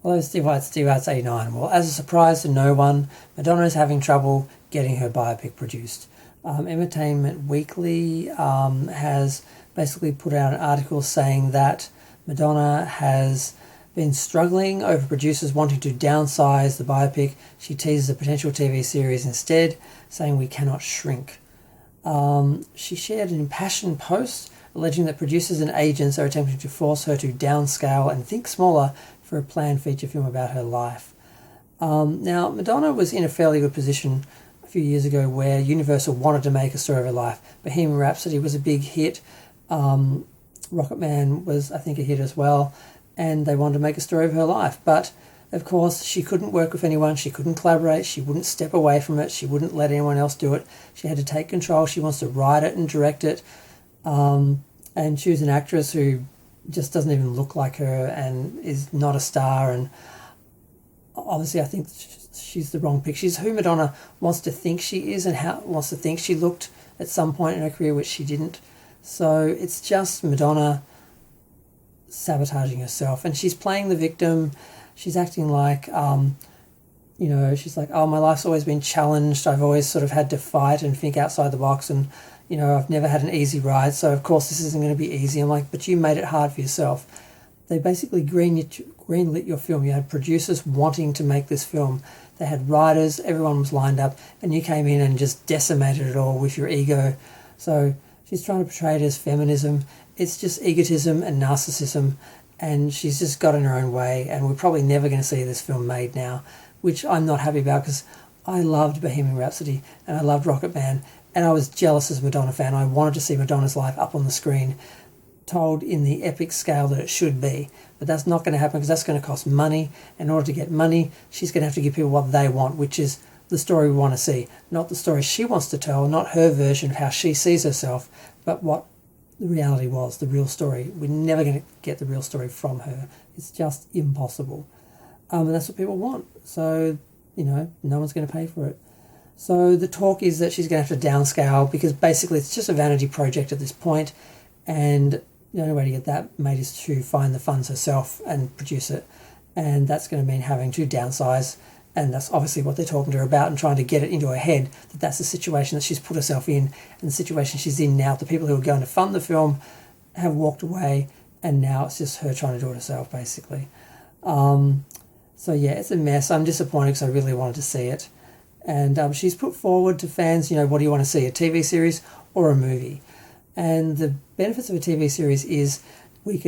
Hello, Steve White, Steve White's 89. Well, as a surprise to no one, Madonna is having trouble getting her biopic produced. Entertainment Weekly has basically put out an article saying that Madonna has been struggling over producers wanting to downsize the biopic. She teases a potential TV series instead, saying we cannot shrink. She shared an impassioned post alleging that producers and agents are attempting to force her to downscale and think smaller for a planned feature film about her life. Now, Madonna was in a fairly good position a few years ago where Universal wanted to make a story of her life. Bohemian Rhapsody was a big hit. Rocketman was, I think, a hit as well. And they wanted to make a story of her life. But, of course, she couldn't work with anyone. She couldn't collaborate. She wouldn't step away from it. She wouldn't let anyone else do it. She had to take control. She wants to write it and direct it. And choose an actress who just doesn't even look like her and is not a star. And obviously I think she's the wrong pick. She's who Madonna wants to think she is and how wants to think she looked at some point in her career, which she didn't. So it's just Madonna sabotaging herself. And she's playing the victim. She's acting like, she's like, oh, my life's always been challenged. I've always sort of had to fight and think outside the box, and I've never had an easy ride, so of course this isn't going to be easy. I'm like, but you made it hard for yourself. They basically greenlit your film. You had producers wanting to make this film. They had writers, everyone was lined up, and you came in and just decimated it all with your ego. So she's trying to portray it as feminism. It's just egotism and narcissism, and she's just got in her own way, and we're probably never going to see this film made now, which I'm not happy about because I loved Bohemian Rhapsody and I loved Rocketman. And I was jealous as a Madonna fan. I wanted to see Madonna's life up on the screen, told in the epic scale that it should be. But that's not going to happen because that's going to cost money. In order to get money, she's going to have to give people what they want, which is the story we want to see. Not the story she wants to tell, not her version of how she sees herself, but what the reality was, the real story. We're never going to get the real story from her. It's just impossible. And that's what people want. So, no one's going to pay for it. So the talk is that she's going to have to downscale because basically it's just a vanity project at this point, and the only way to get that made is to find the funds herself and produce it, and that's going to mean having to downsize, and that's obviously what they're talking to her about and trying to get it into her head that that's the situation that she's put herself in and the situation she's in now. The people who are going to fund the film have walked away, and now it's just her trying to do it herself basically. So yeah, it's a mess. I'm disappointed because I really wanted to see it. And she's put forward to fans, what do you want to see, a TV series or a movie? And the benefits of a TV series is we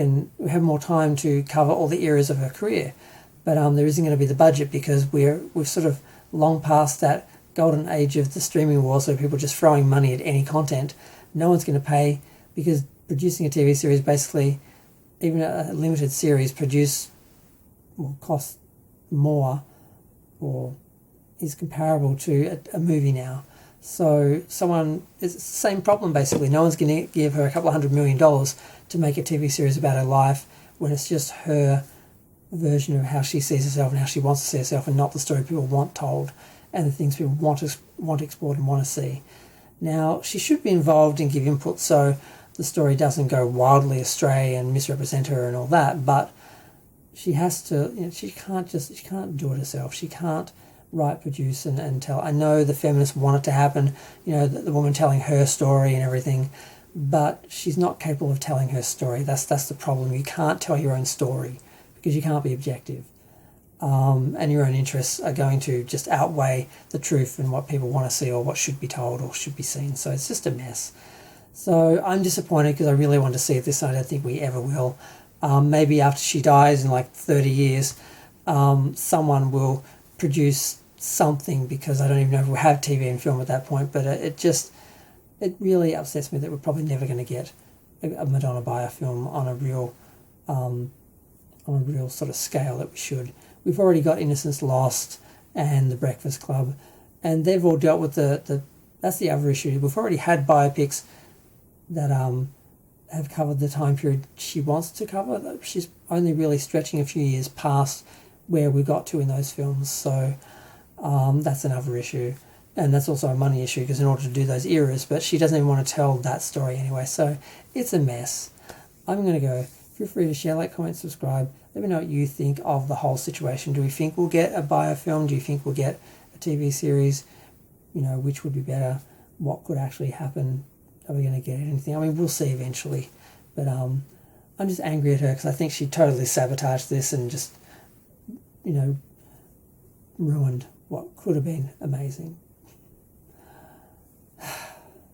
have more time to cover all the eras of her career. But there isn't going to be the budget because we've sort of long past that golden age of the streaming war, so people just throwing money at any content. No one's going to pay because producing a TV series, basically, even a limited series, will cost more or is comparable to a movie now. So it's the same problem basically. No one's going to give her a couple of $100 million to make a TV series about her life when it's just her version of how she sees herself and how she wants to see herself, and not the story people want told and the things people want to explore and want to see. Now, she should be involved and give input so the story doesn't go wildly astray and misrepresent her and all that, but she has to, she can't do it herself. She can't write, produce and tell. I know the feminists want it to happen, the woman telling her story and everything, but she's not capable of telling her story. That's the problem. You can't tell your own story because you can't be objective. And your own interests are going to just outweigh the truth and what people want to see or what should be told or should be seen. So it's just a mess. So I'm disappointed because I really want to see this and I don't think we ever will. Maybe after she dies in like 30 years, someone will produce something, because I don't even know if we'll have TV and film at that point, but it really upsets me that we're probably never going to get a Madonna biofilm on a real sort of scale that we should. We've already got Innocence Lost and The Breakfast Club, and they've all dealt with that's the other issue. We've already had biopics that have covered the time period she wants to cover. She's only really stretching a few years past where we got to in those films, so that's another issue, and that's also a money issue because in order to do those eras, but she doesn't even want to tell that story anyway, so it's a mess. I'm going to go Feel free to share, like, comment, subscribe. Let me know what you think of the whole situation. Do we think we'll get a biofilm? Do you think we'll get a TV series? You know, which would be better? What could actually happen? Are we going to get anything? I mean, we'll see eventually. But I'm just angry at her because I think she totally sabotaged this and just, you know, ruined what could have been amazing.